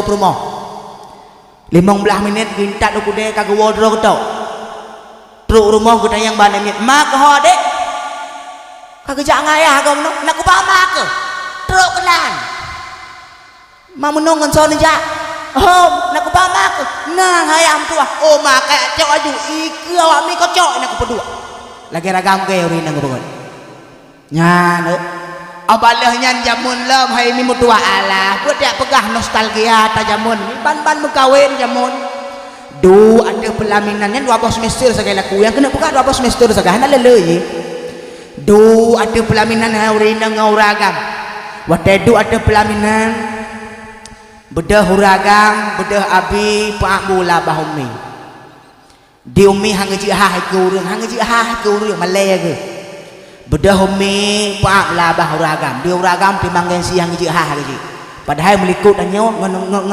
ke rumah 15 minit gintat aku dek kagak wardrobe tau truk rumah kita yang bana mit mak ho dek kagak jangan ayah kau nak ku mak ke truk kenan ma menong ngan son ja nak ku mak ke nang ayam tua oh mak kayak cok aju iki awak mi ko cok nak ku pedua lagi ragam ke uri nang bangun nya abalah nyan jamun lem hai mi mutua Allah buat dia pegah nostalgia ta jamun ban-ban berkawin jamun du ada pelaminannya 12 semester segala laku yang kena pegah 12 semester segala lelei du ada pelaminan hauri nang uragam wate du ada pelaminan bedah uragam bedah abi pak mula bahumi di umi hang ji ha ke urang hang ji ha ke urang malay ke bedah umi pak labah uragam dia uragam timanggen siang ji ha ke padahal melikut dan nyawa